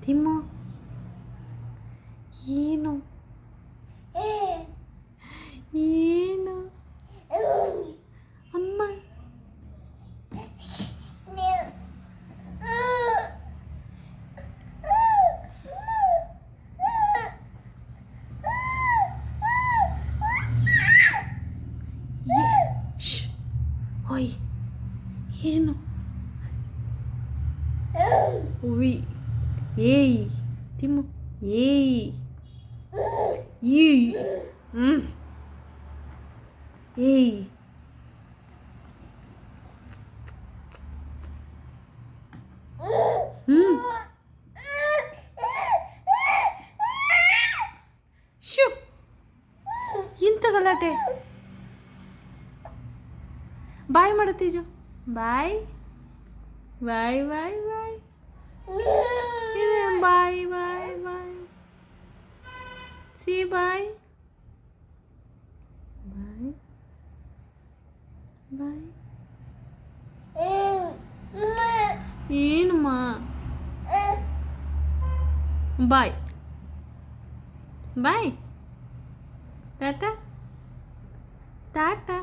ತಿಮ್ಮು ಏನು ಏನು ಅಮ್ಮ ಓಯ್ ಏನು ಉಯ್ ಏಯ್ ತಿಮ್ಮು ಏಯ್ ಏಯ್ ಏಯ್ ಶೂ ಇಂಥ ಗಲಾಟೆ ಬಾಯ್ ಮಾಡು ತೇಜು ಬಾಯ್ ಬಾಯ್ ಬಾಯ್ ಬಾಯ್ ಬಾಯ್ ಬಾಯ್ ಬಾಯ್ ಸಿ ಬಾಯ್ ಬಾಯ್ ಬಾಯ್ ಏನಮ್ಮ ಬಾಯ್ ಬಾಯ್ ಟಾಟಾ ಟಾಟಾ